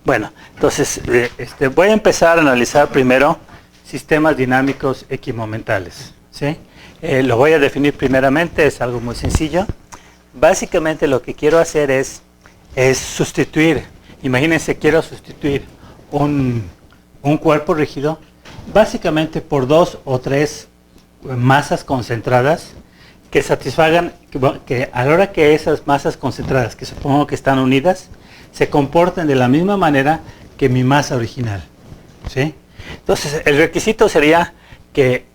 Bueno, entonces voy a empezar a analizar primero sistemas dinámicos equimomentales, ¿sí? Lo voy a definir primeramente, es algo muy sencillo. Básicamente lo que quiero hacer es sustituir, imagínense, quiero sustituir un cuerpo rígido básicamente por 2 o 3 masas concentradas que satisfagan, que a la hora que esas masas concentradas, que supongo que están unidas, se comporten de la misma manera que mi masa original, ¿sí? Entonces el requisito sería que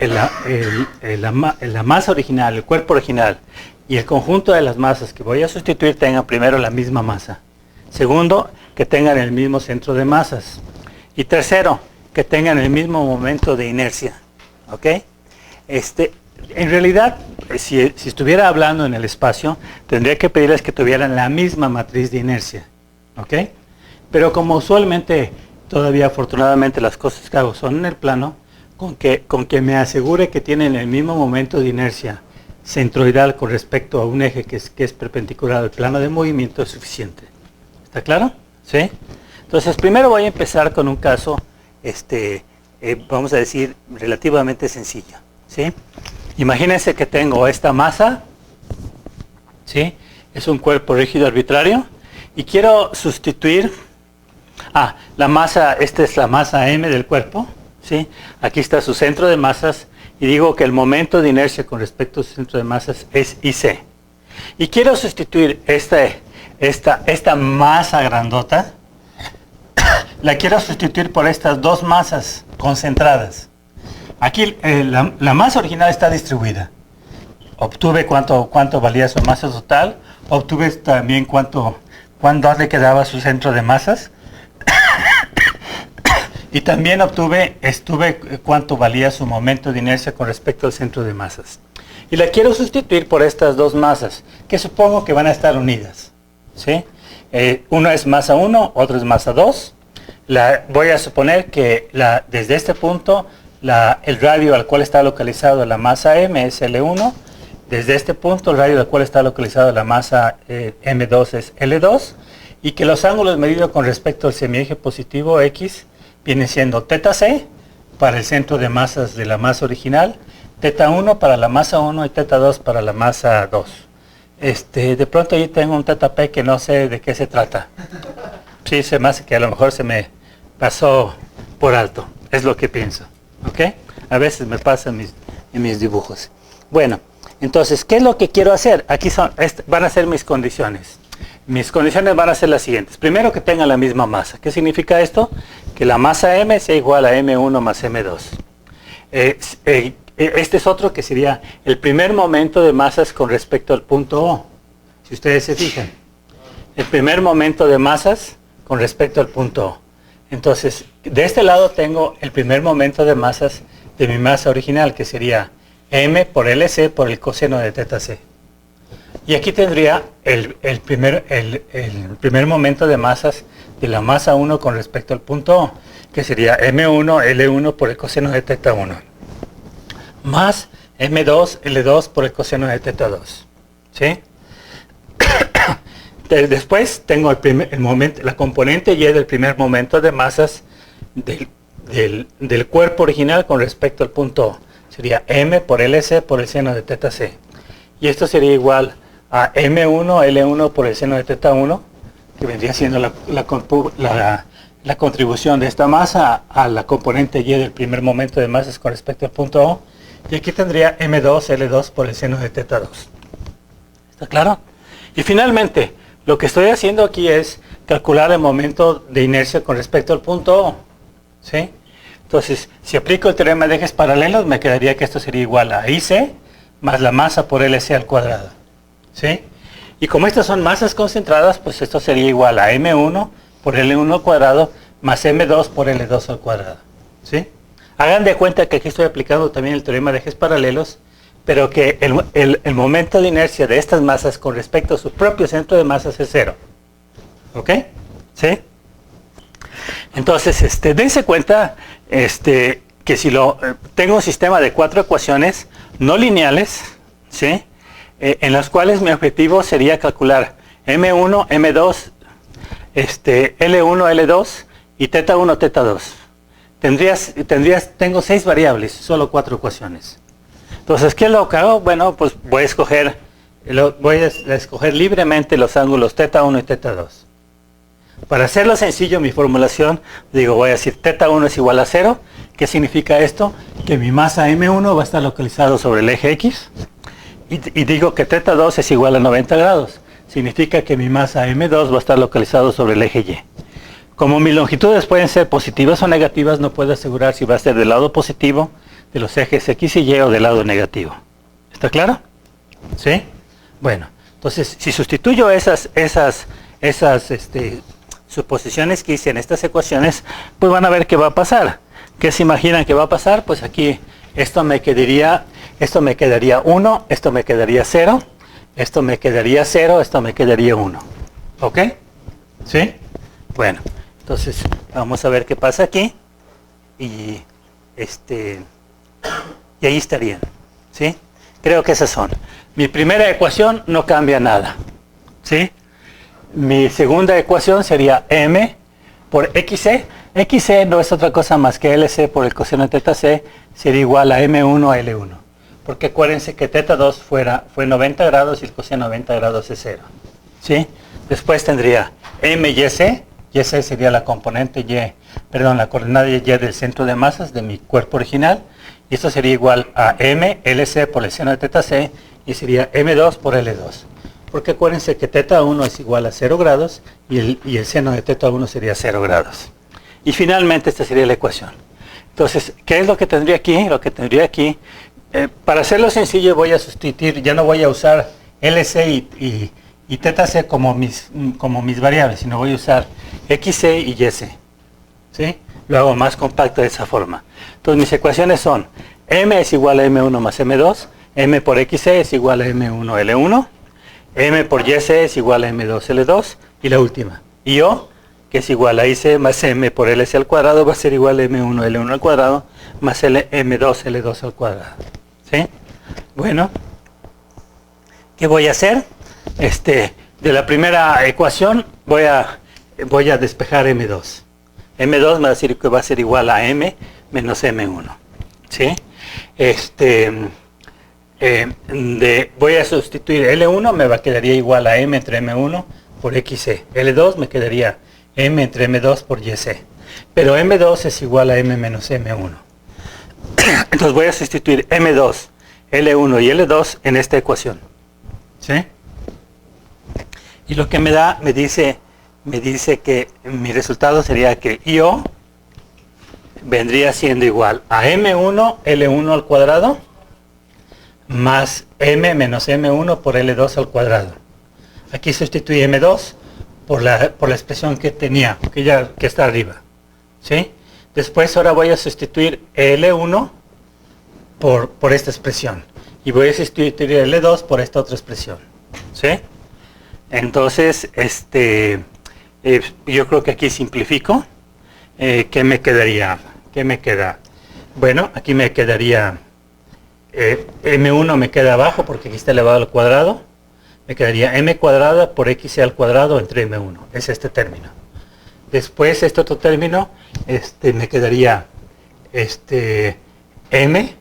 la masa original, el cuerpo original y el conjunto de las masas que voy a sustituir tengan primero la misma masa. Segundo, que tengan el mismo centro de masas. Y tercero, que tengan el mismo momento de inercia. ¿Ok? En realidad, si estuviera hablando en el espacio, tendría que pedirles que tuvieran la misma matriz de inercia. ¿Ok? Pero como usualmente, todavía afortunadamente las cosas que hago son en el plano, con que me asegure que tienen el mismo momento de inercia centroidal con respecto a un eje que es perpendicular al plano de movimiento es suficiente. ¿Está claro? ¿Sí? Entonces, primero voy a empezar con un caso, vamos a decir, relativamente sencillo. ¿Sí? Imagínense que tengo esta masa, ¿sí? Es un cuerpo rígido arbitrario, y quiero sustituir, la masa, esta es la masa M del cuerpo, ¿sí? Aquí está su centro de masas, y digo que el momento de inercia con respecto a su centro de masas es IC. Y quiero sustituir esta masa grandota, la quiero sustituir por estas dos masas concentradas. Aquí la masa original está distribuida. Obtuve cuánto valía su masa total, obtuve también cuánto le quedaba su centro de masas, y también estuve cuánto valía su momento de inercia con respecto al centro de masas. Y la quiero sustituir por estas dos masas, que supongo que van a estar unidas, ¿sí? Una es masa 1, otra es masa 2. Voy a suponer que desde este punto, el radio al cual está localizado la masa M es L1. Desde este punto, el radio al cual está localizado la masa M2 es L2. Y que los ángulos medidos con respecto al semieje positivo X viene siendo θc para el centro de masas de la masa original, θ1 para la masa 1 y θ2 para la masa 2. De pronto ahí tengo un θp que no sé de qué se trata. Sí, se me hace que a lo mejor se me pasó por alto. Es lo que pienso. ¿Ok? A veces me pasa en mis dibujos. Bueno, entonces, ¿qué es lo que quiero hacer? Aquí van a ser mis condiciones. Mis condiciones van a ser las siguientes. Primero, que tengan la misma masa. ¿Qué significa esto? Que la masa M sea igual a M1 más M2. Este es otro que sería el primer momento de masas con respecto al punto O. Si ustedes se fijan. El primer momento de masas con respecto al punto O. Entonces, de este lado tengo el primer momento de masas de mi masa original, que sería M por LC por el coseno de θc. Y aquí tendría el primer momento de masas de la masa 1 con respecto al punto O, que sería M1 L1 por el coseno de θ1, más M2 L2 por el coseno de θ2. ¿Sí? Después tengo la componente Y del primer momento de masas del cuerpo original con respecto al punto O. Sería M por LC por el seno de θc. Y esto sería igual a M1 L1 por el seno de θ1, que vendría siendo la contribución de esta masa a la componente Y del primer momento de masas con respecto al punto O. Y aquí tendría M2 L2 por el seno de θ2. ¿Está claro? Y finalmente, lo que estoy haciendo aquí es calcular el momento de inercia con respecto al punto O. ¿Sí? Entonces, si aplico el teorema de ejes paralelos, me quedaría que esto sería igual a IC más la masa por LC al cuadrado. ¿Sí? Y como estas son masas concentradas, pues esto sería igual a M1 por L1 al cuadrado más M2 por L2 al cuadrado. ¿Sí? Hagan de cuenta que aquí estoy aplicando también el teorema de ejes paralelos, pero que el momento de inercia de estas masas con respecto a su propio centro de masas es 0. ¿Ok? ¿Sí? Entonces, dense cuenta que si tengo un sistema de 4 ecuaciones no lineales, ¿sí? En las cuales mi objetivo sería calcular M1, M2, L1, L2 y teta 1, teta 2. Tengo 6 variables, solo 4 ecuaciones. Entonces, ¿qué es lo que hago? Bueno, pues voy a escoger libremente los ángulos teta 1 y teta 2. Para hacerlo sencillo, mi formulación, voy a decir teta 1 es igual a 0. ¿Qué significa esto? Que mi masa M1 va a estar localizado sobre el eje X. Y digo que teta 2 es igual a 90 grados. Significa que mi masa M2 va a estar localizado sobre el eje Y. Como mis longitudes pueden ser positivas o negativas, no puedo asegurar si va a ser del lado positivo de los ejes X y Y o del lado negativo. ¿Está claro? ¿Sí? Bueno, entonces si sustituyo esas suposiciones que hice en estas ecuaciones, pues van a ver qué va a pasar. ¿Qué se imaginan que va a pasar? Pues aquí esto me quedaría 1, esto me quedaría 0, esto me quedaría 0, esto me quedaría 1. ¿Ok? ¿Sí? Bueno, entonces vamos a ver qué pasa aquí. Y ahí estarían. ¿Sí? Creo que esas son. Mi primera ecuación no cambia nada. ¿Sí? Mi segunda ecuación sería M por XC. XC no es otra cosa más que LC por el coseno de teta C, sería igual a M1 a L1. Porque acuérdense que teta 2 fue 90 grados y el coseno de 90 grados es 0. ¿Sí? Después tendría MYC. YC sería la componente la coordenada Y del centro de masas de mi cuerpo original. Y esto sería igual a M LC por el seno de teta C y sería M2 por L2. Porque acuérdense que teta 1 es igual a 0 grados y el seno de teta 1 sería 0 grados. Y finalmente esta sería la ecuación. Entonces, ¿qué es lo que tendría aquí? Lo que tendría aquí, para hacerlo sencillo voy a sustituir, ya no voy a usar LC y teta C como mis variables, sino voy a usar XC y YC. ¿Sí? Lo hago más compacto de esa forma. Entonces mis ecuaciones son M es igual a M1 más M2, M por XC es igual a M1 L1, M por YC es igual a M2 L2 y la última, IO, que es igual a IC más M por LC al cuadrado, va a ser igual a M1 L1 al cuadrado más M2 L2 al cuadrado. ¿Sí? Bueno, ¿qué voy a hacer? De la primera ecuación voy a despejar M2. M2 me va a decir que va a ser igual a M menos M1. ¿Sí? Voy a sustituir L1, me quedaría igual a M entre M1 por XC. L2 me quedaría M entre M2 por YC. Pero M2 es igual a M menos M1. Entonces voy a sustituir M2, L1 y L2 en esta ecuación. ¿Sí? Y lo que me da, me dice que mi resultado sería que IO vendría siendo igual a M1 L1 al cuadrado más M menos M1 por L2 al cuadrado. Aquí sustituí M2 por la expresión que tenía, que está arriba. ¿Sí? Después ahora voy a sustituir L1 por esta expresión. Y voy a sustituir L2 por esta otra expresión. ¿Sí? Entonces, yo creo que aquí simplifico. ¿Qué me quedaría? ¿Qué me queda? Bueno, aquí me quedaría M1 me queda abajo porque aquí está elevado al cuadrado. Me quedaría M cuadrada por XC al cuadrado entre M1. Es este término. Después, este otro término, me quedaría M,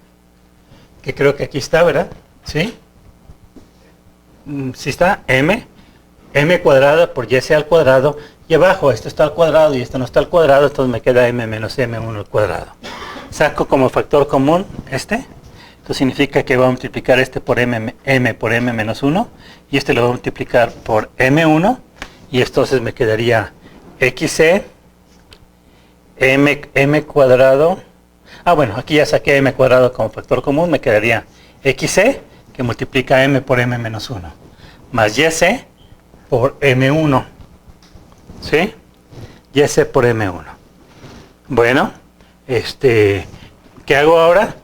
que creo que aquí está, ¿verdad? ¿Sí? Sí está, M cuadrada por YC al cuadrado, y abajo esto está al cuadrado y esto no está al cuadrado, entonces me queda M menos M1 al cuadrado. Saco como factor común esto significa que voy a multiplicar por M por M menos 1, y lo voy a multiplicar por M1, y entonces me quedaría XC, M cuadrado, bueno, aquí ya saqué M cuadrado como factor común, me quedaría XC, que multiplica M por M menos 1, más YC por M1, ¿sí? YC por M1. Bueno, ¿qué hago ahora?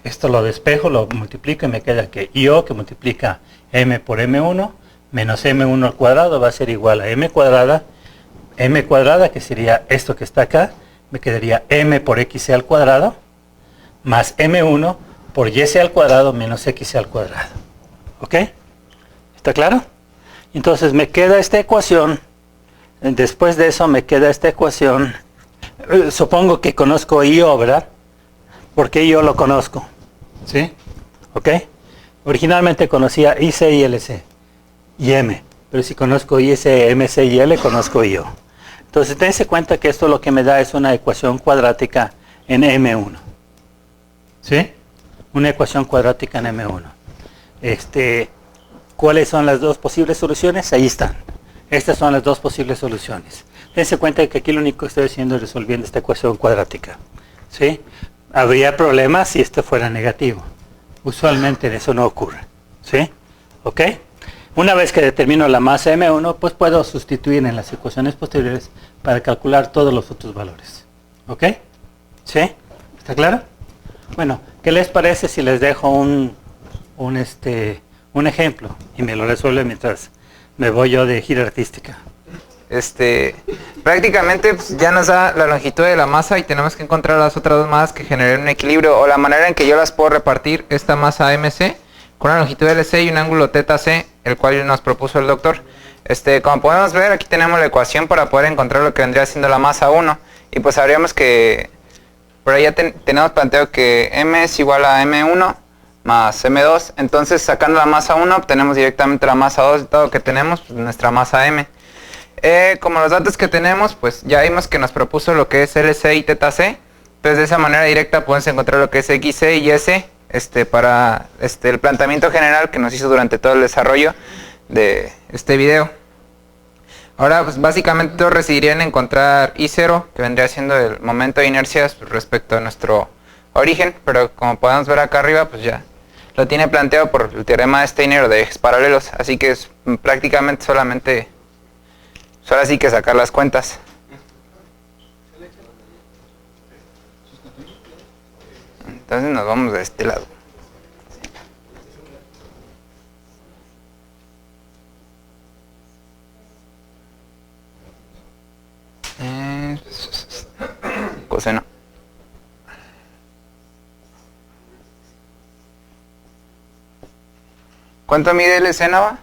Esto lo despejo, lo multiplico y me queda que IO, que multiplica M por M1, menos M1 al cuadrado va a ser igual a M cuadrada, que sería esto que está acá, me quedaría M por XC al cuadrado, más M1 por YC al cuadrado menos XC al cuadrado. ¿Ok? ¿Está claro? Entonces me queda esta ecuación Después de eso me queda esta ecuación. Supongo que conozco IO, ¿verdad? Porque yo lo conozco. ¿Sí? ¿Ok? Originalmente conocía IC y LC y M. Pero si conozco IC, MC y L, conozco IO. Entonces, dense cuenta que esto lo que me da es una ecuación cuadrática en M1. ¿Sí? Una ecuación cuadrática en M1. ¿Cuáles son las dos posibles soluciones? Ahí están. Estas son las dos posibles soluciones. Dense cuenta que aquí lo único que estoy haciendo es resolviendo esta ecuación cuadrática. ¿Sí? Habría problemas si esto fuera negativo. Usualmente eso no ocurre. ¿Sí? ¿Ok? Una vez que determino la masa M1, pues puedo sustituir en las ecuaciones posteriores para calcular todos los otros valores. ¿Ok? ¿Sí? ¿Está claro? Bueno, ¿qué les parece si les dejo un ejemplo y me lo resuelve mientras me voy yo de gira artística? Prácticamente pues, ya nos da la longitud de la masa y tenemos que encontrar las otras dos masas que generen un equilibrio o la manera en que yo las puedo repartir esta masa MC con una longitud LC y un ángulo θ c, el cual nos propuso el doctor. Como podemos ver, aquí tenemos la ecuación para poder encontrar lo que vendría siendo la masa 1 y pues sabríamos que por ahí ya tenemos planteado que M es igual a M1 más M2, entonces sacando la masa 1 obtenemos directamente la masa 2, dado que tenemos pues, nuestra masa M. Como los datos que tenemos, pues ya vimos que nos propuso lo que es LC y θ c, entonces de esa manera directa podemos encontrar lo que es XC y S para el planteamiento general que nos hizo durante todo el desarrollo de este video. Ahora pues básicamente todo residiría en encontrar I0, que vendría siendo el momento de inercia respecto a nuestro origen, pero como podemos ver acá arriba, pues ya lo tiene planteado por el teorema de Steiner de ejes paralelos, así que es prácticamente solamente solo así que sacar las cuentas. Entonces nos vamos de este lado. Coseno. ¿Cuánto mide el Nava?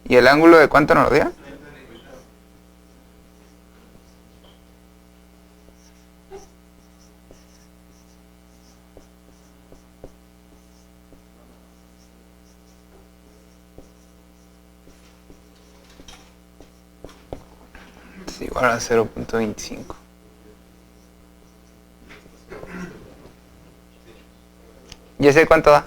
¿Y el ángulo de cuánto nos lo dio? Es igual a 0.25. ¿Y ese cuánto da?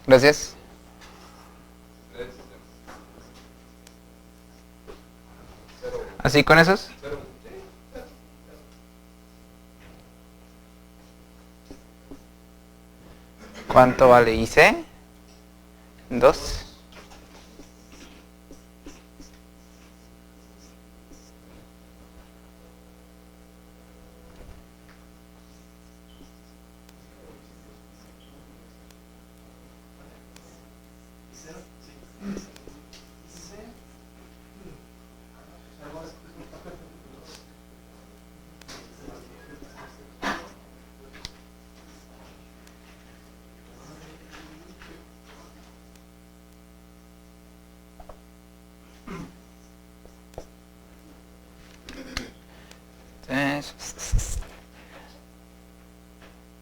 Gracias. ¿Así con esos? ¿Cuánto vale IC? 2.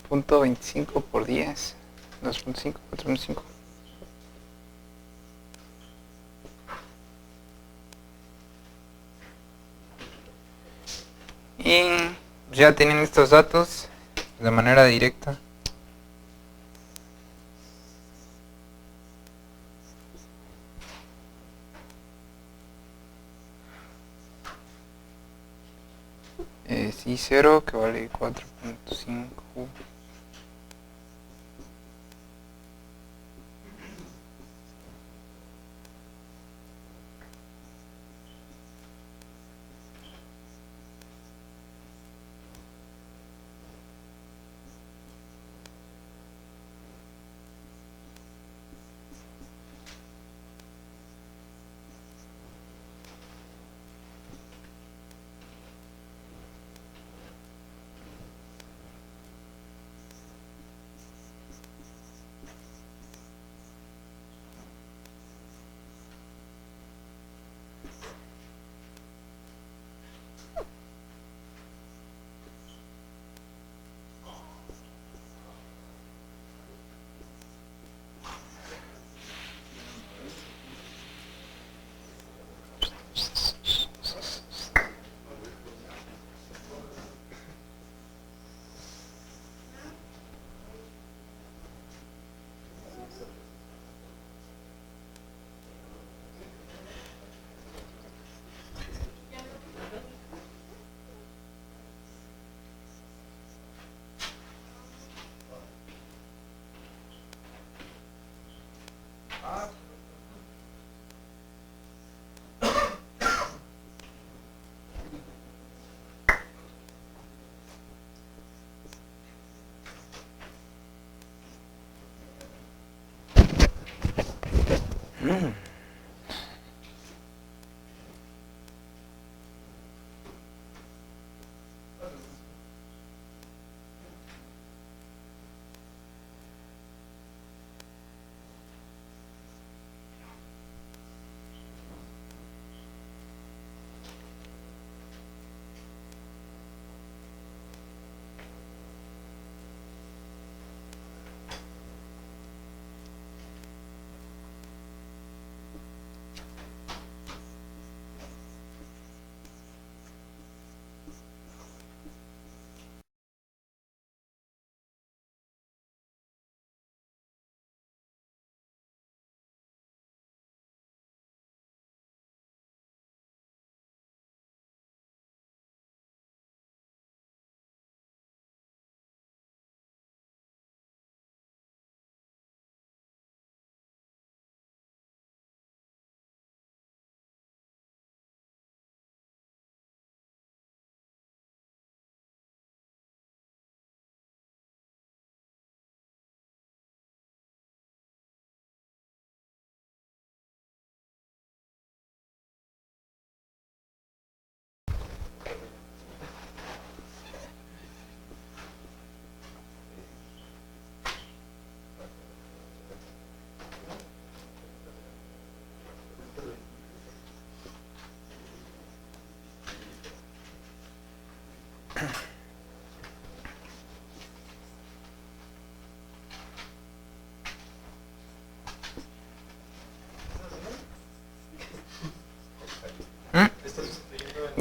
Punto 25 por 10, 2.5, 4.5. Y ya tienen estos datos de manera directa. Es I0 que vale 4.5.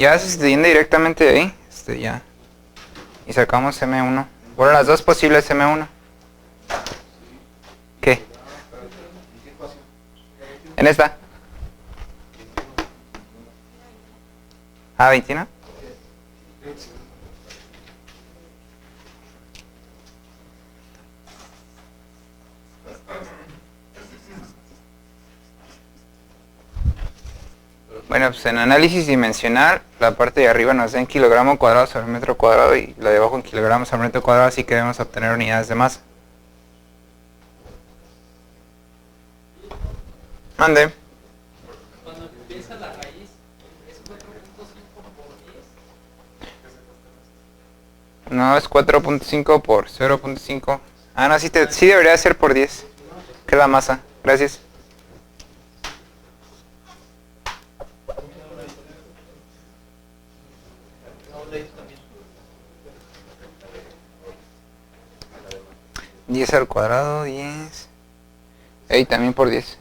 Ya se extiende directamente de ahí. Ya. Y sacamos M1. Bueno, las dos posibles M1. ¿Qué? ¿En esta? Ah, 21. Bueno, pues en análisis dimensional, la parte de arriba nos da en kilogramo cuadrado sobre metro cuadrado y la de abajo en kilogramos sobre metro cuadrado, así que debemos obtener unidades de masa. Ande. Cuando empieza la raíz, ¿es 4.5 por 10? No, es 4.5 por 0.5. Ah, no, sí debería ser por 10. Que es la masa. Gracias. ¿10 al cuadrado? 10. Y también por 10.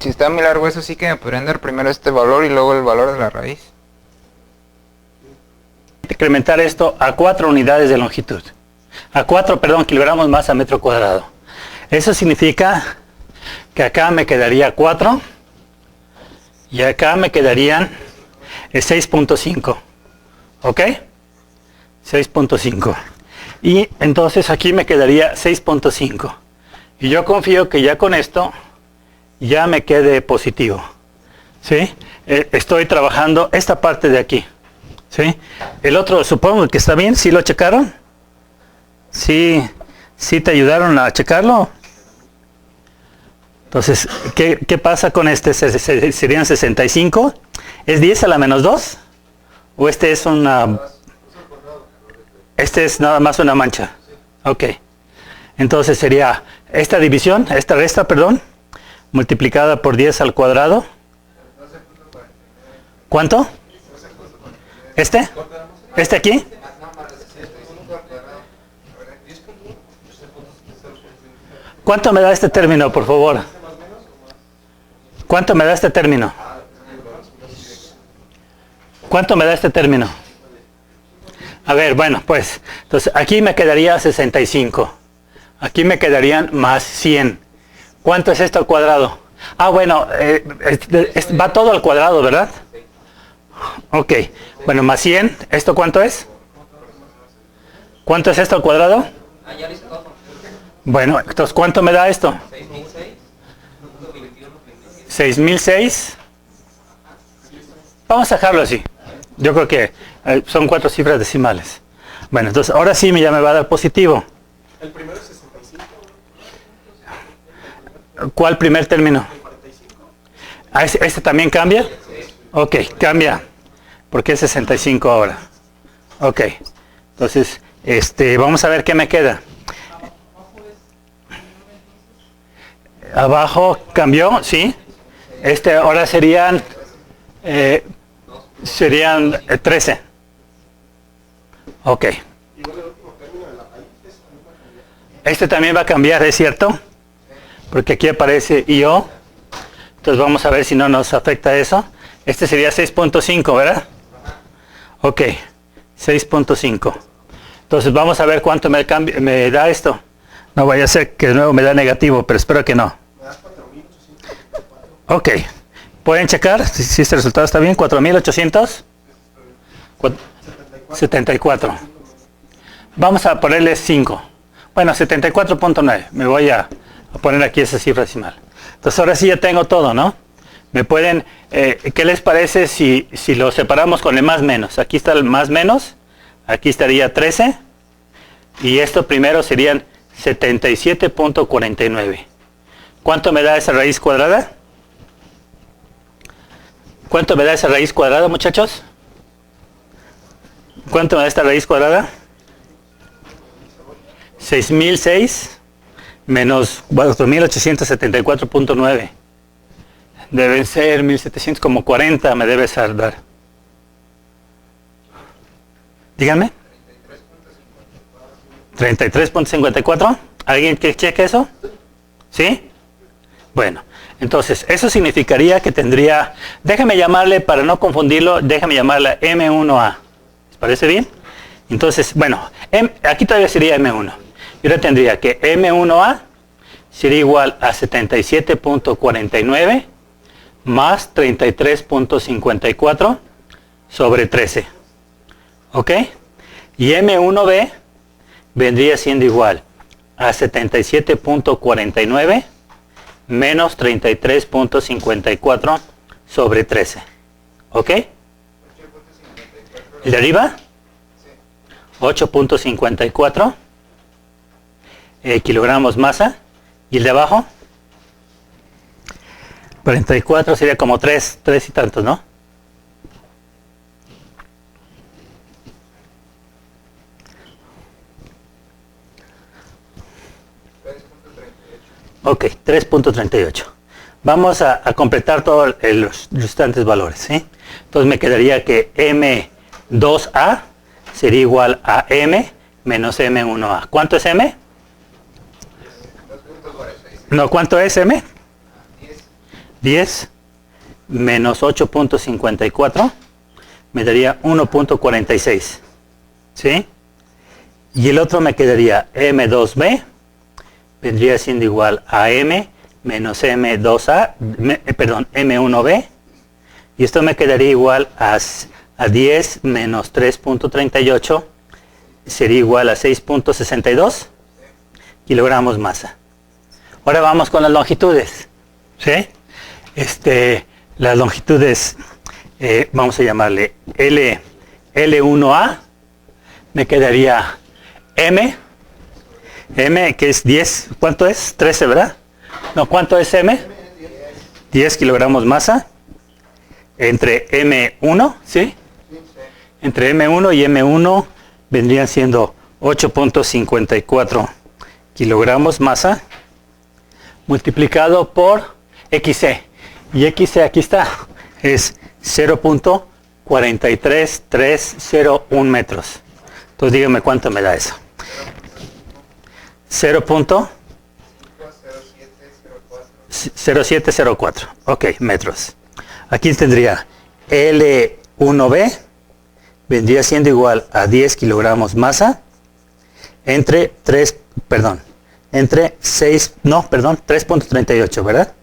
Si está muy largo eso, sí que me podrían dar primero este valor y luego el valor de la raíz. Incrementar esto a 4 unidades de longitud. A 4, kilogramos masa metro cuadrado. Eso significa que acá me quedaría 4 y acá me quedarían 6.5. ¿Ok? 6.5. Y entonces aquí me quedaría 6.5. Y yo confío que ya con esto ya me quede positivo. ¿Sí? Estoy trabajando esta parte de aquí. ¿Sí? El otro supongo que está bien. ¿Sí lo checaron? ¿Sí te ayudaron a checarlo? Entonces, ¿qué pasa con este? ¿Serían 65? ¿Es 10 a la menos 2? ¿O este es una... Este es nada más una mancha? Ok. Entonces sería esta división, esta resta, perdón, multiplicada por 10 al cuadrado. ¿Cuánto? ¿Este? ¿Este aquí? ¿Cuánto me da este término, por favor? ¿Cuánto me da este término? ¿Cuánto me da este término? A ver, bueno, pues, entonces aquí me quedaría 65. Aquí me quedarían más 100. ¿Cuánto es esto al cuadrado? Ah, bueno, va todo al cuadrado, ¿verdad? Ok, bueno, más 100. ¿Esto cuánto es? ¿Cuánto es esto al cuadrado? Bueno, entonces, ¿cuánto me da esto? 6006. Vamos a dejarlo así. Yo creo que son 4 cifras decimales. Bueno, entonces ahora sí ya me va a dar positivo. El primero es 65. ¿Cuál primer término? ¿Ah, este también cambia? Ok, cambia. Porque es 65 ahora. Ok. Entonces, vamos a ver qué me queda. Abajo cambió, ¿sí? Ahora serían 13. Ok. Este también va a cambiar, ¿es cierto? Porque aquí aparece IO. Entonces vamos a ver si no nos afecta eso. Este sería 6.5, ¿verdad? Ok, 6.5. Entonces vamos a ver cuánto me da esto. No vaya a ser que de nuevo me da negativo, pero espero que no. Ok. ¿Pueden checar si este resultado está bien? 4.874. Vamos a ponerle 5. Bueno, 74.9. Me voy a poner aquí esa cifra decimal. Entonces ahora sí ya tengo todo, ¿no? Me pueden... ¿qué les parece si lo separamos con el más menos? Aquí está el más menos. Aquí estaría 13. Y esto primero serían 77.49. ¿Cuánto me da esa raíz cuadrada? ¿Cuánto me da esa raíz cuadrada, muchachos? ¿Cuánto me da esta raíz cuadrada? 6006 menos 4874.9. Deben ser 1700, como 40 me debe dar. Díganme. 33.54. ¿Alguien que cheque eso? ¿Sí? Bueno, entonces eso significaría que tendría, déjame llamarle, para no confundirlo, déjame llamarla M1A. ¿Les parece bien? Entonces, bueno, aquí todavía sería M1. Y ahora tendría que M1A sería igual a 77.49 más 33.54 sobre 13. ¿Ok? Y M1B vendría siendo igual a 77.49 menos 33.54 sobre 13. ¿Ok? ¿El de arriba? 8.54 kilogramos masa. ¿Y el de abajo? 44 sería como 3 y tantos, ¿no? Ok, 3.38. Vamos a completar todos los restantes valores, ¿sí? Entonces me quedaría que M2A sería igual a M menos M1A. ¿Cuánto es M? No, ¿cuánto es M? 10 menos 8.54 me daría 1.46. ¿Sí? Y el otro me quedaría M2B, vendría siendo igual a M menos M2A, perdón, M1B. Y esto me quedaría igual a 10 menos 3.38, sería igual a 6.62 kilogramos masa. Ahora vamos con las longitudes. ¿Sí? Las longitudes, vamos a llamarle L1A, me quedaría M que es 10, ¿cuánto es? 13, ¿verdad? No, ¿cuánto es M? 10 kilogramos masa, entre M1, ¿sí? Entre M1 y M1 vendrían siendo 8.54 kilogramos masa, multiplicado por XC. Y XC aquí está, es 0.43301 metros. Entonces dígame cuánto me da eso. 0.0704. Ok, metros. Aquí tendría L1B, vendría siendo igual a 10 kilogramos masa, entre 3.38, ¿verdad?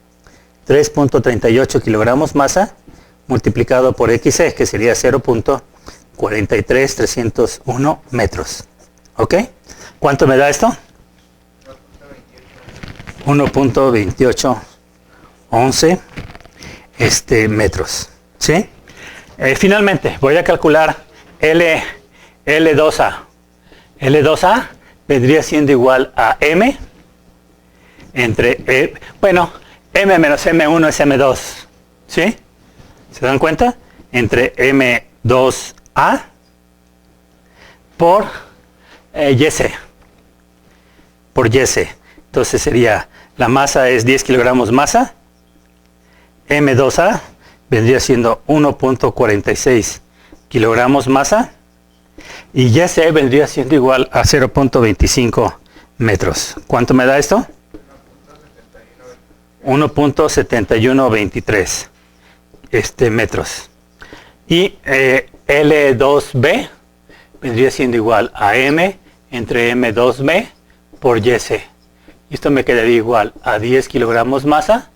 3.38 kilogramos masa multiplicado por XC, que sería 0.43301 metros. ¿Ok? ¿Cuánto me da esto? 1.2811 metros. ¿Sí? Finalmente, voy a calcular L2A. L2A vendría siendo igual a M entre, M menos M1 es M2. ¿Sí? ¿Se dan cuenta? Entre M2A por YC. Por YC. Entonces sería, la masa es 10 kilogramos masa. M2A vendría siendo 1.46 kilogramos masa. Y YC vendría siendo igual a 0.25 metros. ¿Cuánto me da esto? 1.7123 metros. Y L2B vendría siendo igual a M entre M2B por YC. Y esto me quedaría igual a 10 kilogramos masa,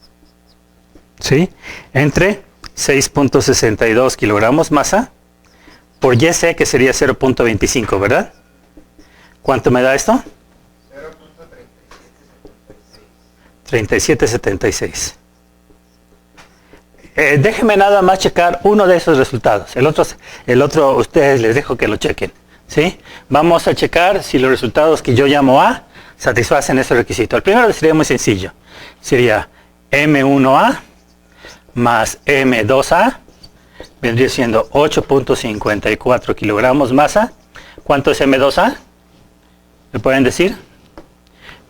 ¿sí? Entre 6.62 kilogramos masa por YC, que sería 0.25, ¿verdad? ¿Cuánto me da esto? 3776. Déjenme nada más checar uno de esos resultados. El otro ustedes les dejo que lo chequen. ¿Sí? Vamos a checar si los resultados que yo llamo A satisfacen ese requisito. El primero sería muy sencillo. Sería M1A más M2A. Vendría siendo 8.54 kilogramos masa. ¿Cuánto es M2A? ¿Me pueden decir?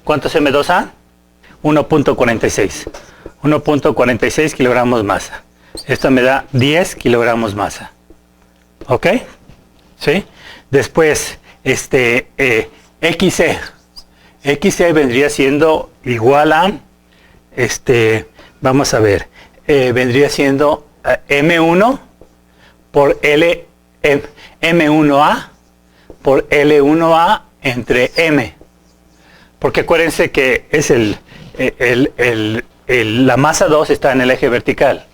¿Cuánto es M2A? 1.46. 1.46 kilogramos masa. Esto me da 10 kilogramos masa. ¿Ok? ¿Sí? Después, XC. XC vendría siendo igual a, vamos a ver, vendría siendo M1 por L, M1A por L1A entre M. Porque acuérdense que es la masa 2 está en el eje vertical.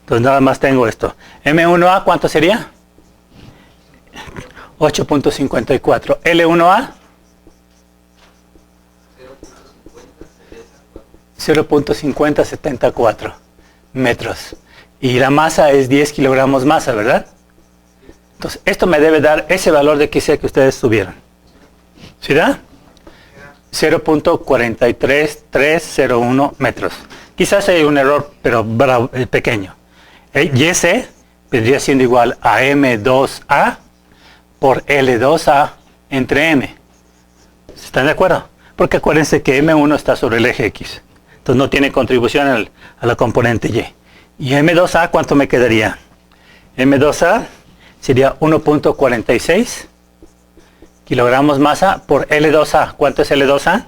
Entonces nada más tengo esto. M1A, ¿cuánto sería? 8.54. L1A 0.5074 metros. Y la masa es 10 kilogramos masa, ¿verdad? Entonces esto me debe dar ese valor de XC que ustedes tuvieron. ¿Sí da? 0.43301 metros. Quizás hay un error, pero pequeño. YC vendría siendo igual a M2A por L2A entre M. ¿Están de acuerdo? Porque acuérdense que M1 está sobre el eje X. Entonces no tiene contribución a la componente Y. ¿Y M2A cuánto me quedaría? M2A sería 1.46 kilogramos masa por L2A. ¿Cuánto es L2A?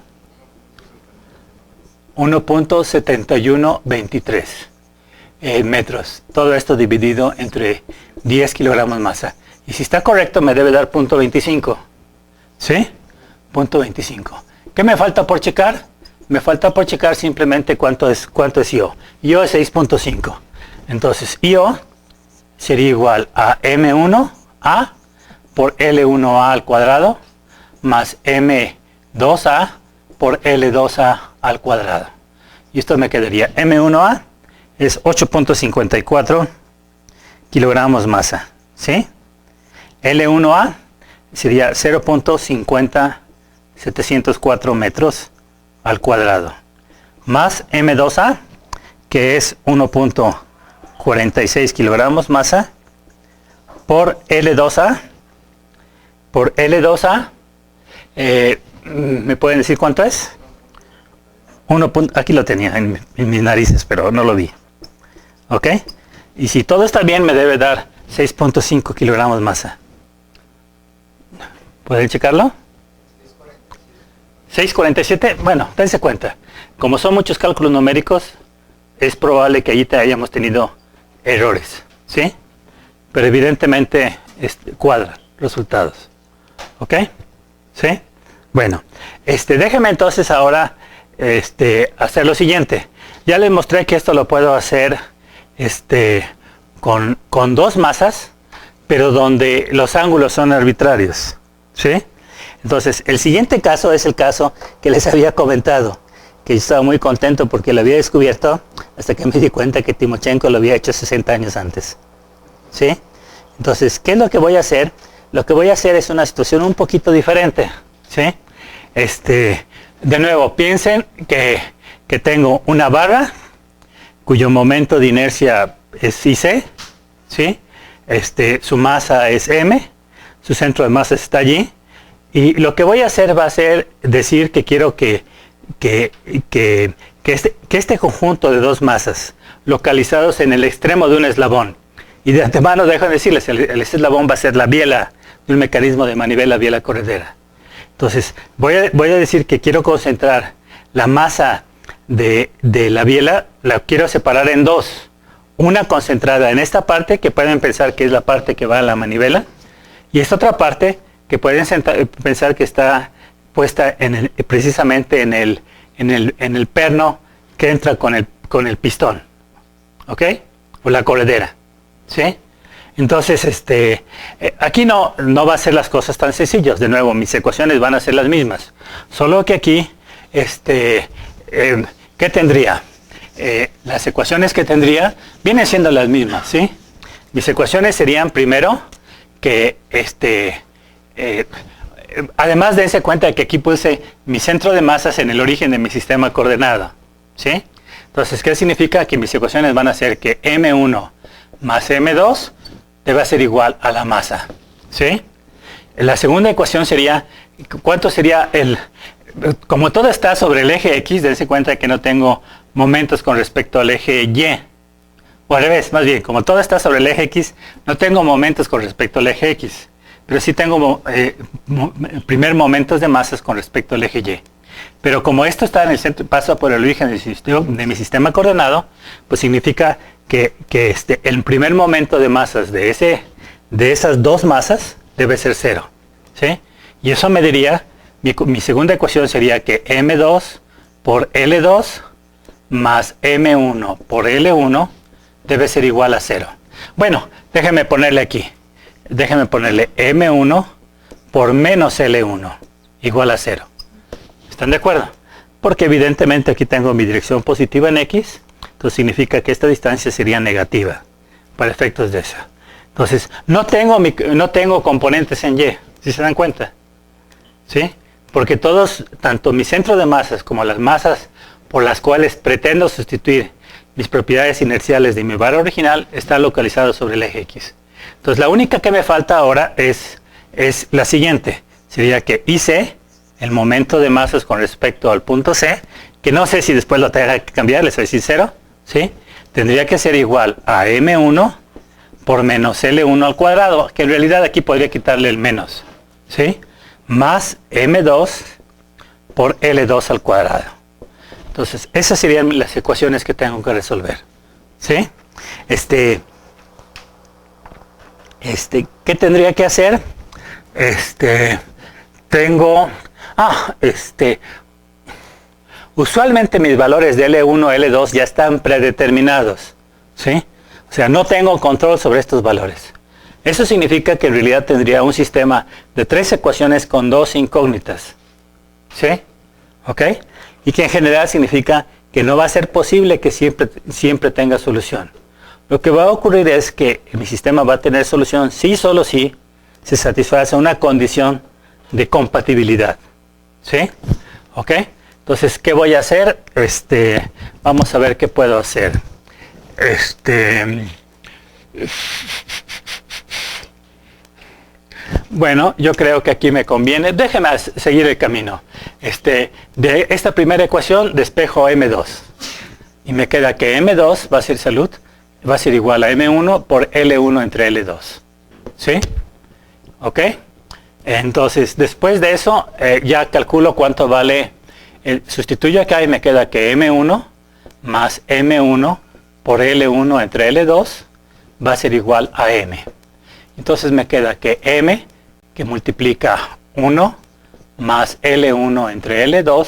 1.7123 metros. Todo esto dividido entre 10 kilogramos masa. Y si está correcto me debe dar 0.25. ¿Sí? 0.25. ¿Qué me falta por checar? Me falta por checar simplemente cuánto es IO. IO es 6.5. Entonces IO sería igual a M1A por L1A al cuadrado más M2A por L2A al cuadrado. Y esto me quedaría M1A es 8.54 kilogramos masa. ¿Sí? L1A sería 0.50704 metros al cuadrado. Más M2A, que es 1.46 kilogramos masa, por L2A. Por L2A, ¿me pueden decir cuánto es? Aquí lo tenía en mis narices, pero no lo vi. ¿Ok? Y si todo está bien, me debe dar 6.5 kilogramos masa. ¿Pueden checarlo? 6.47. Bueno, dense cuenta. Como son muchos cálculos numéricos, es probable que allí hayamos tenido errores. ¿Sí? Pero evidentemente cuadran resultados. ¿Ok? ¿Sí? Bueno, déjeme entonces ahora hacer lo siguiente. Ya les mostré que esto lo puedo hacer con dos masas, pero donde los ángulos son arbitrarios. ¿Sí? Entonces, el siguiente caso es el caso que les había comentado, que yo estaba muy contento porque lo había descubierto hasta que me di cuenta que Timochenko lo había hecho 60 años antes. ¿Sí? Entonces, ¿qué es lo que voy a hacer? Lo que voy a hacer es una situación un poquito diferente. ¿Sí? De nuevo, piensen que tengo una barra cuyo momento de inercia es IC. ¿Sí? Su masa es M, su centro de masa está allí. Y lo que voy a hacer va a ser decir que quiero que este conjunto de dos masas localizados en el extremo de un eslabón, y de antemano déjenme decirles, el eslabón va a ser la biela de un mecanismo de manivela biela corredera. Entonces voy a decir que quiero concentrar la masa de la biela, la quiero separar en dos. Una concentrada en esta parte, que pueden pensar que es la parte que va a la manivela, y esta otra parte que pueden pensar que está puesta precisamente en el perno que entra con el pistón. ¿Ok? O la corredera. ¿Sí? Entonces, aquí no va a ser las cosas tan sencillas. De nuevo, mis ecuaciones van a ser las mismas. Solo que aquí, ¿qué tendría? Las ecuaciones que tendría vienen siendo las mismas, ¿sí? Mis ecuaciones serían primero que, además dense cuenta de que aquí puse mi centro de masas en el origen de mi sistema coordenado, ¿sí? Entonces, ¿qué significa? Que mis ecuaciones van a ser que M1 más M2 debe ser igual a la masa, ¿sí? La segunda ecuación sería, ¿cuánto sería como todo está sobre el eje X, dense cuenta que no tengo momentos con respecto al eje Y. O al revés, más bien, como todo está sobre el eje X, no tengo momentos con respecto al eje X. pero sí tengo primer momentos de masas con respecto al eje Y. Pero como esto está en el centro, pasa por el origen de mi sistema coordenado, pues significa que el primer momento de masas de esas dos masas debe ser 0. ¿Sí? Y eso me diría, mi segunda ecuación sería que M2 por L2 más M1 por L1 debe ser igual a 0. Bueno, déjenme ponerle aquí. Déjenme ponerle M1 por menos L1 igual a 0. ¿Están de acuerdo? Porque evidentemente aquí tengo mi dirección positiva en X, entonces significa que esta distancia sería negativa para efectos de eso. Entonces, no tengo componentes en Y, ¿sí se dan cuenta? ¿Sí? Porque tanto mi centro de masas como las masas por las cuales pretendo sustituir mis propiedades inerciales de mi barra original están localizados sobre el eje X. Entonces, la única que me falta ahora es la siguiente. Sería que IC, el momento de masas con respecto al punto C, que no sé si después lo tenga que cambiar, les voy a decir 0, ¿sí? Tendría que ser igual a M1 por menos L1 al cuadrado, que en realidad aquí podría quitarle el menos, ¿sí? Más M2 por L2 al cuadrado. Entonces, esas serían las ecuaciones que tengo que resolver, ¿sí? ¿Qué tendría que hacer? Usualmente mis valores de L1, L2 ya están predeterminados, ¿sí? O sea, no tengo control sobre estos valores. Eso significa que en realidad tendría un sistema de 3 ecuaciones con 2 incógnitas, ¿sí? ¿Ok? Y que en general significa que no va a ser posible que siempre tenga solución. Lo que va a ocurrir es que mi sistema va a tener solución si solo si se satisface una condición de compatibilidad, ¿sí? ¿Ok? Entonces, ¿qué voy a hacer? Vamos a ver qué puedo hacer. Bueno, yo creo que aquí me conviene. Déjenme seguir el camino. De esta primera ecuación despejo M2. Y me queda que M2 va a ser salud, va a ser igual a M1 por L1 entre L2. ¿Sí? ¿Ok? Entonces, después de eso, ya calculo cuánto vale. Sustituyo acá y me queda que M1 más M1 por L1 entre L2 va a ser igual a M. Entonces me queda que M, que multiplica 1 más L1 entre L2,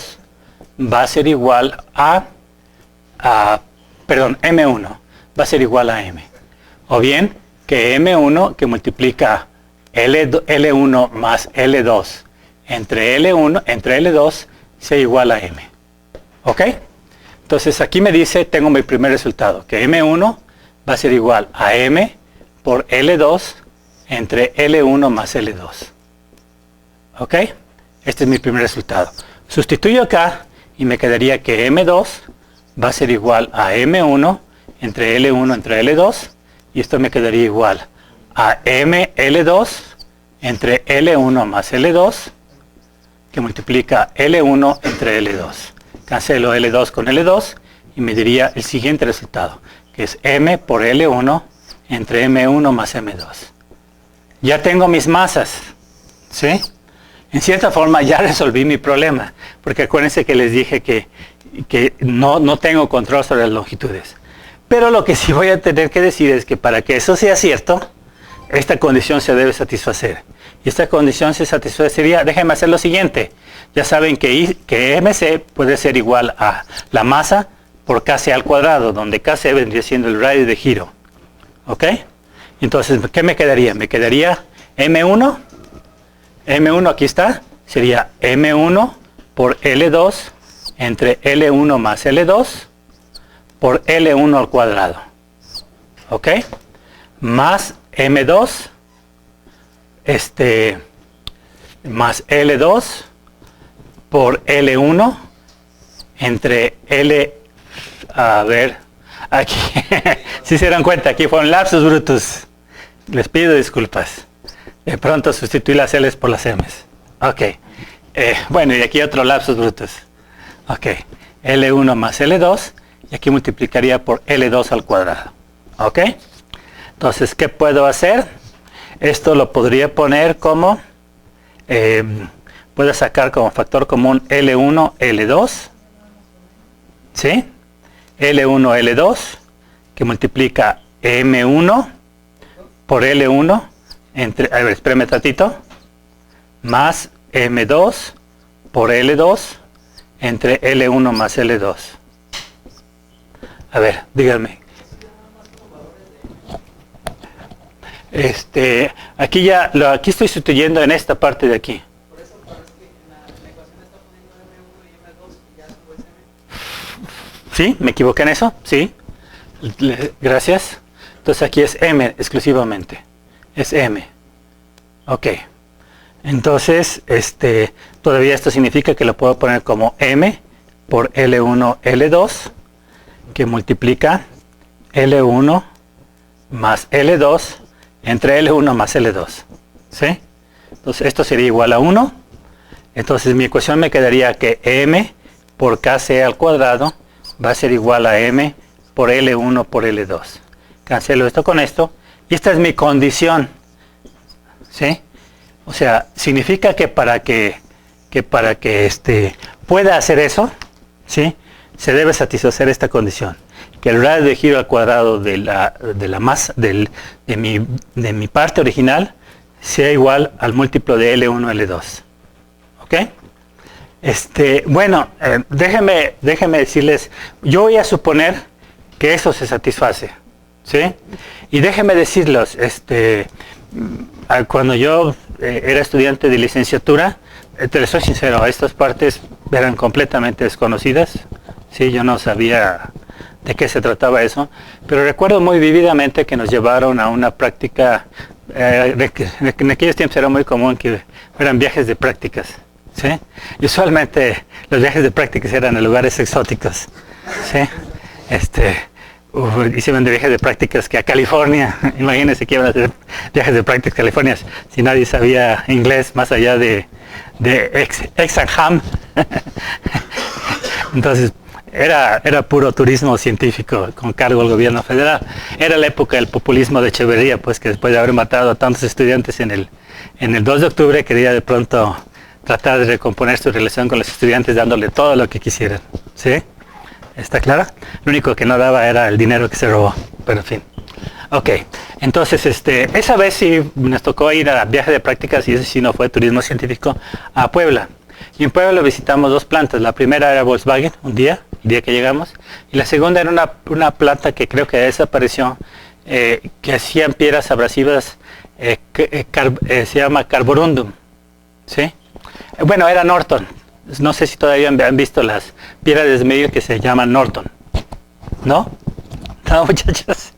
va a ser igual M1 va a ser igual a M. O bien que M1 que multiplica L1 más L2 entre L2 sea igual a M. ¿Ok? Entonces aquí me dice, tengo mi primer resultado, que M1 va a ser igual a M por L2 entre L1 más L2. ¿Ok? Este es mi primer resultado. Sustituyo acá y me quedaría que M2 va a ser igual a M1 entre L1 entre L2 y esto me quedaría igual a ML2 entre L1 más L2 que multiplica L1 entre L2. Cancelo L2 con L2 y me diría el siguiente resultado, que es M por L1 entre M1 más M2. Ya tengo mis masas, ¿sí? En cierta forma ya resolví mi problema, porque acuérdense que les dije que no tengo control sobre las longitudes. Pero lo que sí voy a tener que decir es que para que eso sea cierto, esta condición se debe satisfacer. Y esta condición se satisfacería, déjenme hacer lo siguiente. Ya saben que MC puede ser igual a la masa por Kc al cuadrado, donde Kc vendría siendo el radio de giro. ¿Ok? Entonces, ¿qué me quedaría? Me quedaría M1. M1 aquí está. Sería M1 por L2 entre L1 más L2 por L1 al cuadrado. ¿Ok? Más M2 más L2 por L1 entre L, a ver, aquí, si se dan cuenta, aquí fueron lapsus brutus, les pido disculpas, de pronto sustituí las L's por las M's, ok, bueno, y aquí otro lapsus brutus, ok, L1 más L2, y aquí multiplicaría por L2 al cuadrado, ok, entonces, ¿qué puedo hacer? Esto lo podría poner como, puedo sacar como factor común L1, L2, ¿sí? L1, L2, que multiplica M1 por L1, entre, a ver, espérame tantito, más M2 por L2, entre L1 más L2. A ver, díganme. Aquí aquí estoy sustituyendo en esta parte de aquí. Por eso parece que en la ecuación está poniendo M1 y M2 y ya después M. ¿Sí? ¿Me equivoqué en eso? Sí. Gracias. Entonces aquí es M exclusivamente. Es M. Ok. Entonces, todavía esto significa que lo puedo poner como M por L1, L2, que multiplica L1 más L2 entre L1 más L2. ¿Sí? Entonces esto sería igual a 1. Entonces mi ecuación me quedaría que M por KC al cuadrado va a ser igual a M por L1 por L2. Cancelo esto con esto. Y esta es mi condición. ¿Sí? O sea, significa que para que pueda hacer eso, ¿sí? Se debe satisfacer esta condición. Que el radio de giro al cuadrado de la masa de mi parte original sea igual al múltiplo de L1 L2. ¿Ok? Bueno, déjenme decirles, yo voy a suponer que eso se satisface, ¿sí? Y déjenme decirles, cuando yo era estudiante de licenciatura, te soy sincero, estas partes eran completamente desconocidas, ¿sí? Yo no sabía de qué se trataba eso, pero recuerdo muy vívidamente que nos llevaron a una práctica, en aquellos tiempos era muy común que fueran viajes de prácticas, ¿sí? Y usualmente los viajes de prácticas eran a lugares exóticos, ¿sí? Hicieron de viajes de prácticas que a California, imagínense que iban a hacer viajes de prácticas a California si nadie sabía inglés más allá de Exham. Entonces, era puro turismo científico con cargo al gobierno federal. Era la época del populismo de Echeverría, pues que después de haber matado a tantos estudiantes en el 2 de octubre quería de pronto tratar de recomponer su relación con los estudiantes dándole todo lo que quisieran. ¿Sí? ¿Está claro? Lo único que no daba era el dinero que se robó, pero en fin. Ok, entonces esa vez sí nos tocó ir a viaje de prácticas y ese sí no fue turismo científico a Puebla. Y en Puebla visitamos 2 plantas. La primera era Volkswagen, el día que llegamos, y la segunda era una planta que creo que desapareció, que hacían piedras abrasivas, se llama Carborundum, ¿sí? Bueno, era Norton. No sé si todavía han visto las piedras de desmedir que se llaman Norton. ¿No? No, muchachos.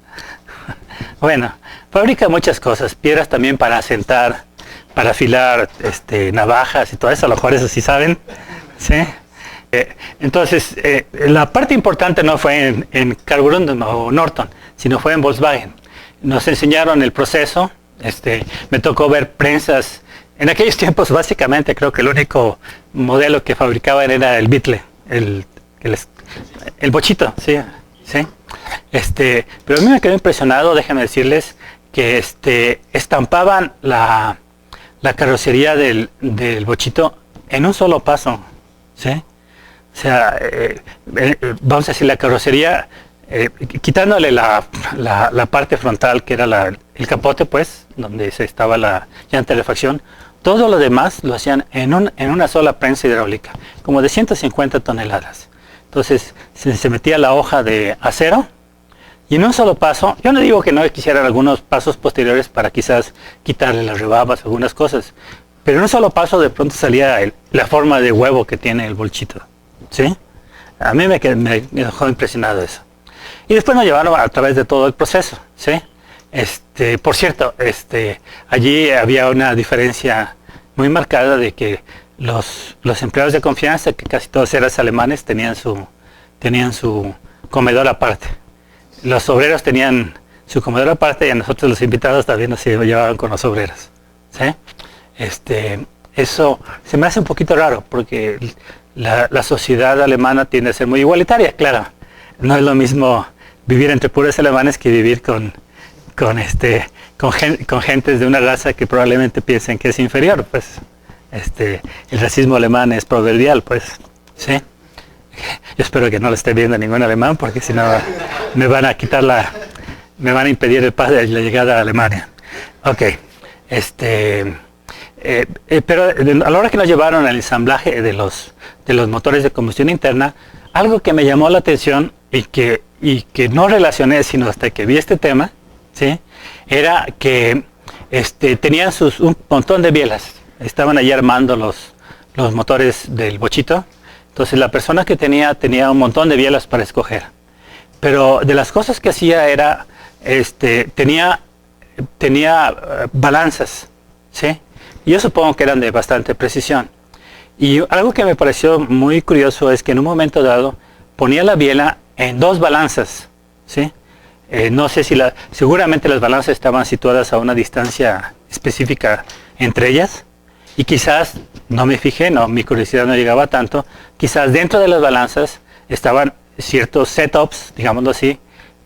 Bueno, fabrica muchas cosas. Piedras también para asentar, para afilar navajas y todo eso. A lo mejor eso sí saben. ¿Sí? Entonces, la parte importante no fue en Carborundum o Norton, sino fue en Volkswagen. Nos enseñaron el proceso. Me tocó ver prensas. En aquellos tiempos, básicamente, creo que el único modelo que fabricaban era el Beetle, el bochito, ¿sí? ¿Sí? Pero a mí me quedó impresionado, déjenme decirles, que estampaban la carrocería del bochito en un solo paso, ¿sí? O sea, vamos a decir, la carrocería, quitándole la parte frontal, que era el capote, pues, donde estaba la llanta de refacción, todo lo demás lo hacían en una sola prensa hidráulica, como de 150 toneladas. Entonces se metía la hoja de acero y en un solo paso, yo no digo que no quisieran algunos pasos posteriores para quizás quitarle las rebabas o algunas cosas, pero en un solo paso de pronto salía la forma de huevo que tiene el bolchito, ¿sí? A mí me dejó impresionado eso. Y después nos llevaron a través de todo el proceso, ¿sí? Por cierto, allí había una diferencia muy marcada de que los empleados de confianza, que casi todos eran alemanes, tenían su comedor aparte. Los obreros tenían su comedor aparte y a nosotros los invitados también nos llevaban con los obreros, ¿sí? Eso se me hace un poquito raro porque la sociedad alemana tiende a ser muy igualitaria, claro. No es lo mismo vivir entre puros alemanes que vivir con con gentes de una raza que probablemente piensen que es inferior, pues el racismo alemán es proverbial, pues, ¿sí? Yo espero que no lo esté viendo ningún alemán, porque si no me van a impedir el paso de la llegada a Alemania. Ok, pero a la hora que nos llevaron al ensamblaje de los motores de combustión interna, algo que me llamó la atención y que no relacioné sino hasta que vi este tema, ¿sí? Era que tenían un montón de bielas, estaban allí armando los motores del bochito. Entonces la persona que tenía un montón de bielas para escoger, pero de las cosas que hacía era tenía balanzas, ¿sí? Y yo supongo que eran de bastante precisión. Y algo que me pareció muy curioso es que en un momento dado ponía la biela en 2 balanzas, ¿sí? No sé si seguramente las balanzas estaban situadas a una distancia específica entre ellas, y quizás, no me fijé, mi curiosidad no llegaba tanto, quizás dentro de las balanzas estaban ciertos setups, digámoslo así,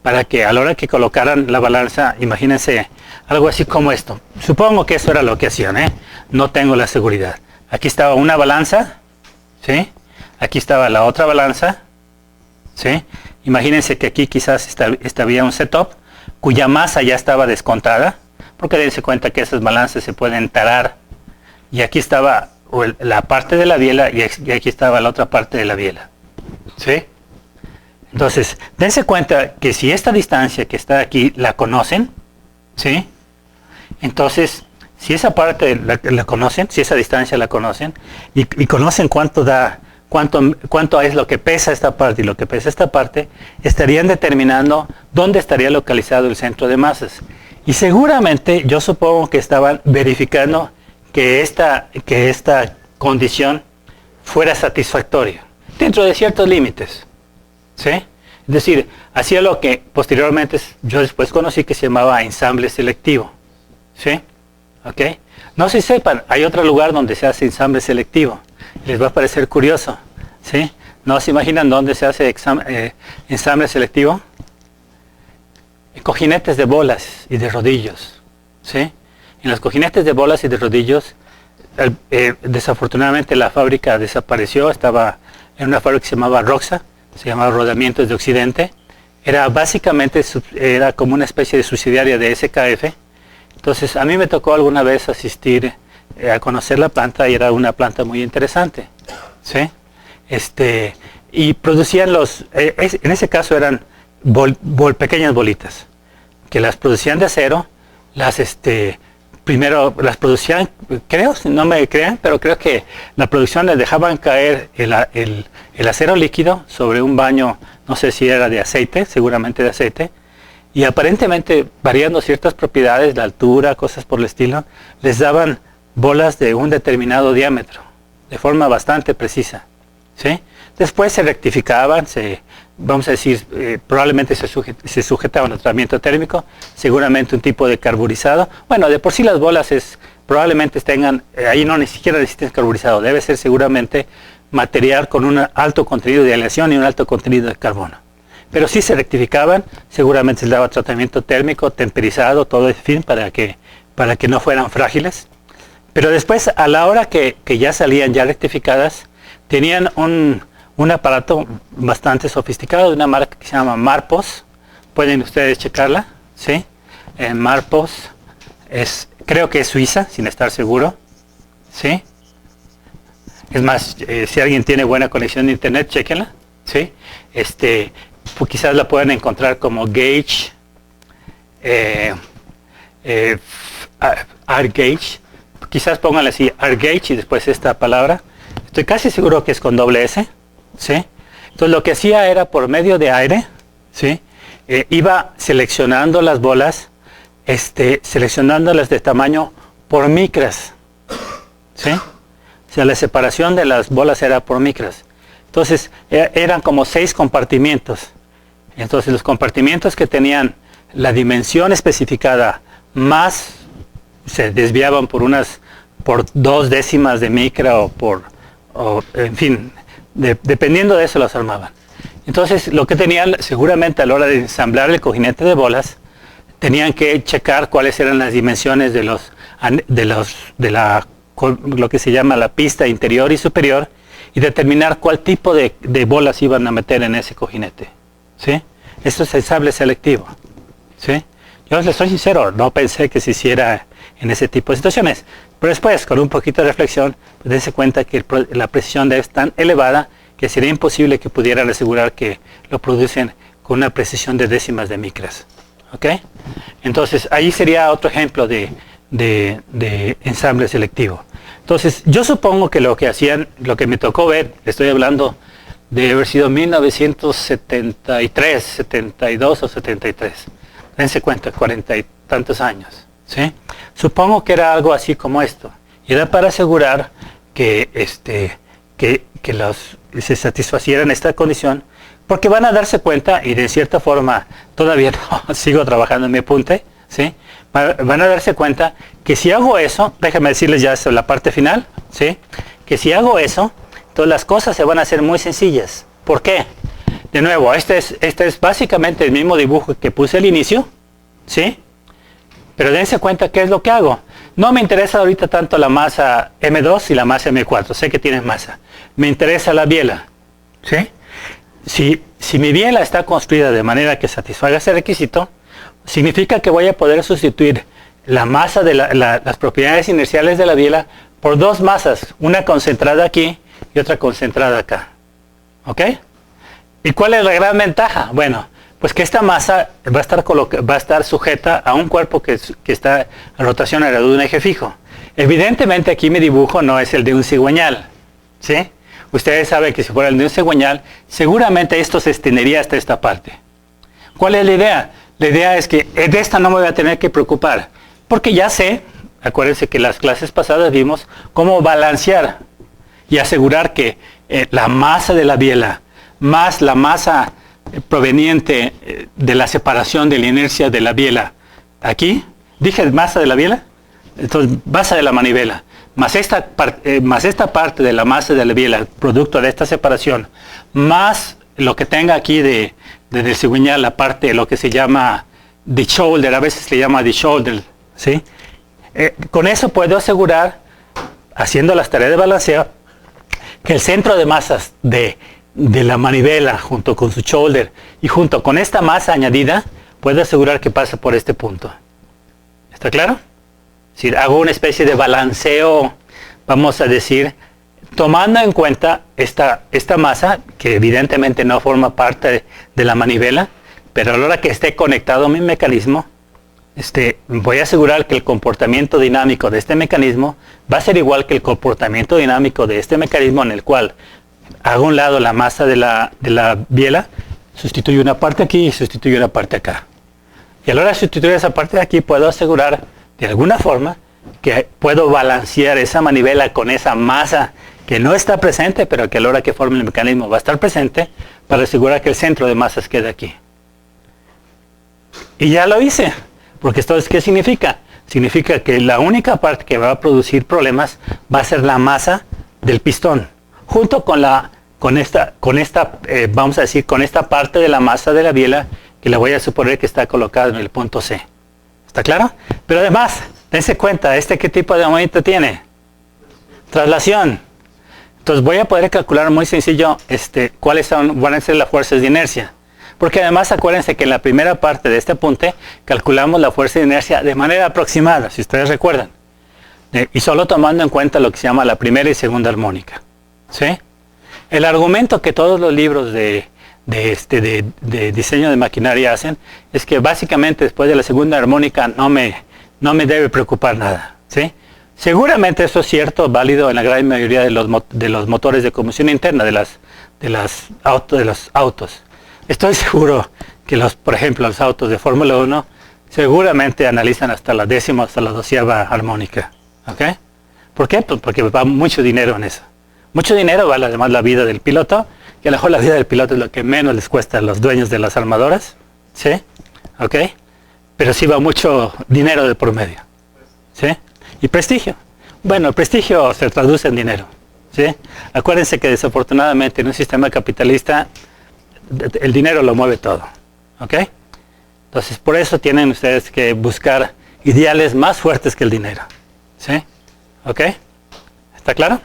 para que a la hora que colocaran la balanza, imagínense algo así como esto. Supongo que eso era lo que hacían, no tengo la seguridad. Aquí estaba una balanza, ¿sí? Aquí estaba la otra balanza, ¿sí? Imagínense que aquí quizás había un setup cuya masa ya estaba descontada, porque dense cuenta que esas balanzas se pueden tarar, y aquí estaba la parte de la biela y aquí estaba la otra parte de la biela, ¿sí? Entonces, dense cuenta que si esta distancia que está aquí la conocen, ¿sí? Entonces, si esa parte la conocen, si esa distancia la conocen, y conocen cuánto es lo que pesa esta parte y lo que pesa esta parte, estarían determinando dónde estaría localizado el centro de masas. Y seguramente, yo supongo que estaban verificando que esta condición fuera satisfactoria, dentro de ciertos límites, ¿sí? Es decir, hacía lo que posteriormente yo después conocí que se llamaba ensamble selectivo, ¿sí? ¿Ok? No sé si sepan, hay otro lugar donde se hace ensamble selectivo, les va a parecer curioso, ¿sí? ¿No se imaginan dónde se hace ensamble selectivo? En cojinetes de bolas y de rodillos, ¿sí? En los cojinetes de bolas y de rodillos, desafortunadamente la fábrica desapareció, estaba en una fábrica que se llamaba Roxa, se llamaba Rodamientos de Occidente, era como una especie de subsidiaria de SKF. Entonces a mí me tocó alguna vez asistir a conocer la planta, y era una planta muy interesante, ¿sí? Y producían en ese caso eran pequeñas bolitas, que las producían de acero, primero las producían, creo, no me crean, pero creo que la producción les dejaban caer el acero líquido sobre un baño, no sé si era de aceite, seguramente de aceite, y aparentemente variando ciertas propiedades, la altura, cosas por el estilo, les daban bolas de un determinado diámetro, de forma bastante precisa, ¿sí? Después se rectificaban, vamos a decir, probablemente se sujetaban a tratamiento térmico, seguramente un tipo de carburizado. Bueno, de por sí las bolas probablemente tengan, ahí no ni siquiera necesitan carburizado, debe ser seguramente material con un alto contenido de aleación y un alto contenido de carbono. Pero sí se rectificaban, seguramente se les daba tratamiento térmico, temperizado, todo en fin, para que no fueran frágiles. Pero después, a la hora que ya salían ya rectificadas, tenían un aparato bastante sofisticado de una marca que se llama Marpos. Pueden ustedes checarla, ¿sí? Marpos creo que es suiza, sin estar seguro, ¿sí? Es más, si alguien tiene buena conexión de internet, chequenla, ¿sí? Pues quizás la puedan encontrar como Gauge, R-Gauge, quizás pónganle así R-Gauge y después esta palabra. Estoy casi seguro que es con doble S, ¿sí? Entonces lo que hacía era por medio de aire, ¿sí? Iba seleccionando las bolas, seleccionándolas de tamaño por micras, ¿sí? O sea, la separación de las bolas era por micras. Entonces eran como 6 compartimientos. Entonces los compartimientos que tenían la dimensión especificada más se desviaban por 2 décimas de micra en fin, dependiendo de eso los armaban. Entonces lo que tenían seguramente a la hora de ensamblar el cojinete de bolas, tenían que checar cuáles eran las dimensiones de lo que se llama la pista interior y superior y determinar cuál tipo de bolas iban a meter en ese cojinete, ¿sí? Esto es ensamble selectivo, ¿sí? Yo les soy sincero, no pensé que se hiciera en ese tipo de situaciones, pero después, con un poquito de reflexión, dense cuenta que la precisión es tan elevada que sería imposible que pudieran asegurar que lo producen con una precisión de décimas de micras, ¿ok? Entonces, ahí sería otro ejemplo de ensamble selectivo. Entonces, yo supongo que lo que hacían, lo que me tocó ver, estoy hablando de haber sido 1973, 72 o 73. Dense cuenta, 40 y tantos años, ¿sí? Supongo que era algo así como esto. Y era para asegurar que, se satisfacieran esta condición, porque van a darse cuenta, y de cierta forma todavía no, sigo trabajando en mi apunte, ¿sí? Van a darse cuenta que si hago eso, déjenme decirles ya eso, la parte final, ¿sí? Que si hago eso, entonces las cosas se van a hacer muy sencillas. ¿Por qué? De nuevo, este es básicamente el mismo dibujo que puse al inicio, ¿sí? Pero dense cuenta qué es lo que hago. No me interesa ahorita tanto la masa M2 y la masa M4, sé que tienen masa. Me interesa la biela, ¿sí? Si mi biela está construida de manera que satisfaga ese requisito, significa que voy a poder sustituir la masa de las propiedades inerciales de la biela por dos masas, una concentrada aquí y otra concentrada acá. ¿Ok? ¿Y cuál es la gran ventaja? Bueno, pues que esta masa va a estar sujeta a un cuerpo que está en rotación alrededor de un eje fijo. Evidentemente aquí mi dibujo no es el de un cigüeñal, ¿sí? Ustedes saben que si fuera el de un cigüeñal, seguramente esto se extendería hasta esta parte. ¿Cuál es la idea? La idea es que de esta no me voy a tener que preocupar, porque ya sé, acuérdense que en las clases pasadas vimos cómo balancear y asegurar que la masa de la biela más la masa proveniente de la separación de la inercia de la biela, aquí, dije masa de la biela, entonces masa de la manivela, más esta parte de la masa de la biela, producto de esta separación, más lo que tenga aquí del cigüeñal, la parte de lo que se llama the shoulder, a veces se le llama the shoulder, ¿sí? Con eso puedo asegurar, haciendo las tareas de balanceo, que el centro de masas de la manivela junto con su shoulder y junto con esta masa añadida, puedo asegurar que pasa por este punto. ¿Está claro? Si hago una especie de balanceo, vamos a decir, tomando en cuenta esta masa, que evidentemente no forma parte de la manivela, pero a la hora que esté conectado a mi mecanismo, voy a asegurar que el comportamiento dinámico de este mecanismo va a ser igual que el comportamiento dinámico de este mecanismo, en el cual hago a un lado la masa de la biela, sustituyo una parte aquí y sustituyo una parte acá. Y a la hora de sustituir esa parte de aquí, puedo asegurar de alguna forma que puedo balancear esa manivela con esa masa que no está presente, pero que a la hora que forme el mecanismo va a estar presente, para asegurar que el centro de masas quede aquí. Y ya lo hice, porque esto ¿qué significa? Significa que la única parte que va a producir problemas va a ser la masa del pistón, junto con esta vamos a decir, con esta parte de la masa de la biela, que le voy a suponer que está colocada en el punto C. ¿Está claro? Pero además, dense cuenta, ¿qué tipo de movimiento tiene? Traslación. Entonces voy a poder calcular muy sencillo cuáles van a ser las fuerzas de inercia. Porque además acuérdense que en la primera parte de este apunte calculamos la fuerza de inercia de manera aproximada, si ustedes recuerdan. Y solo tomando en cuenta lo que se llama la primera y segunda armónica. ¿Sí? El argumento que todos los libros de diseño de maquinaria hacen es que básicamente después de la segunda armónica no me debe preocupar nada, ¿sí? Seguramente eso es cierto, válido en la gran mayoría de los motores de combustión interna de los autos. Estoy seguro que por ejemplo los autos de Fórmula 1 seguramente analizan hasta la décima, hasta la 12ª armónica, ¿ok? ¿Por qué? Pues porque va mucho dinero en eso. Mucho dinero vale además la vida del piloto, y a lo mejor la vida del piloto es lo que menos les cuesta a los dueños de las armadoras, ¿sí? ¿Ok? Pero sí va mucho dinero de por medio, ¿sí? Y prestigio. Bueno, el prestigio se traduce en dinero, ¿sí? Acuérdense que desafortunadamente en un sistema capitalista el dinero lo mueve todo, ¿ok? Entonces, por eso tienen ustedes que buscar ideales más fuertes que el dinero. ¿Sí? ¿Ok? ¿Está claro?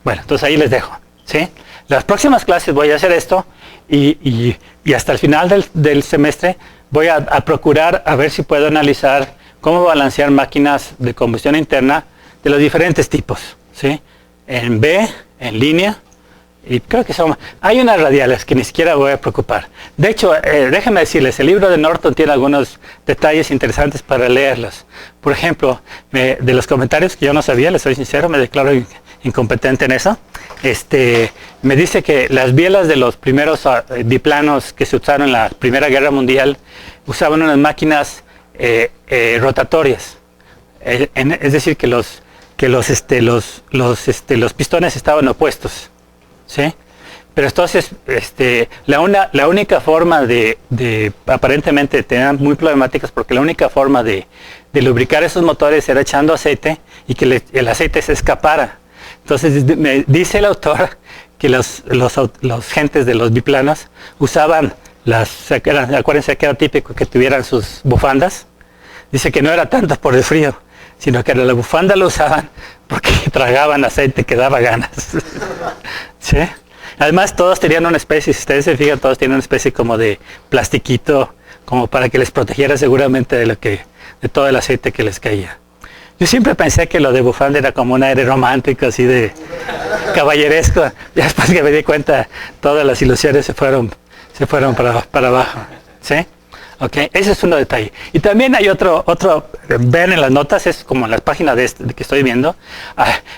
Bueno, entonces ahí les dejo. ¿Sí? Las próximas clases voy a hacer esto y hasta el final del semestre voy a procurar a ver si puedo analizar cómo balancear máquinas de combustión interna de los diferentes tipos. ¿Sí? En B, en línea, y creo que hay unas radiales que ni siquiera voy a preocupar. De hecho, déjenme decirles, el libro de Norton tiene algunos detalles interesantes para leerlos. Por ejemplo, de los comentarios que yo no sabía, les soy sincero, me declaro incompetente en eso. Me dice que las bielas de los primeros biplanos que se usaron en la Primera Guerra Mundial usaban unas máquinas rotatorias. Es decir, que los pistones estaban opuestos. ¿Sí? Pero entonces la única forma de aparentemente tenían muy problemáticas porque la única forma de lubricar esos motores era echando aceite y que el aceite se escapara. Entonces me dice el autor que los gentes de los biplanos usaban acuérdense que era típico que tuvieran sus bufandas. Dice que no era tanto por el frío, sino que la bufanda lo usaban porque tragaban aceite que daba ganas. ¿Sí? Además todos tenían una especie, si ustedes se fijan, todos tienen una especie como de plastiquito, como para que les protegiera seguramente de todo el aceite que les caía. Yo siempre pensé que lo de bufanda era como un aire romántico, así de caballeresco. Ya después que me di cuenta, todas las ilusiones se fueron para abajo. ¿Sí? Ok, ese es uno detalle. Y también hay otro, ven en las notas, es como en las páginas de que estoy viendo,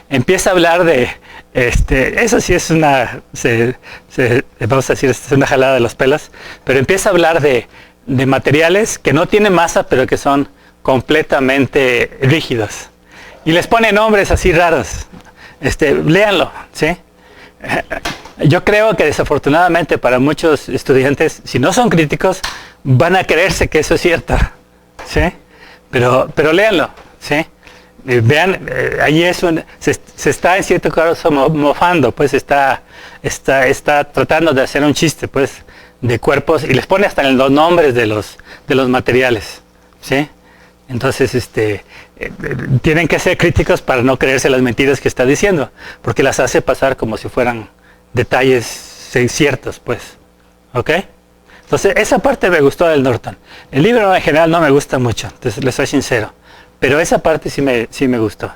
empieza a hablar de, eso sí es vamos a decir, es una jalada de los pelos, pero empieza a hablar de materiales que no tienen masa, pero que son completamente rígidos. Y les pone nombres así raros. Léanlo, ¿sí? Yo creo que desafortunadamente para muchos estudiantes, si no son críticos, van a creerse que eso es cierto, ¿sí? Pero léanlo, ¿sí? Vean, ahí se está en cierto caso mofando, pues está tratando de hacer un chiste, pues, de cuerpos, y les pone hasta los nombres de los materiales, ¿sí? Entonces, tienen que ser críticos para no creerse las mentiras que está diciendo, porque las hace pasar como si fueran detalles ciertos, pues. ¿Ok? Entonces, esa parte me gustó del Norton. El libro en general no me gusta mucho, entonces les soy sincero. Pero esa parte sí me gustó.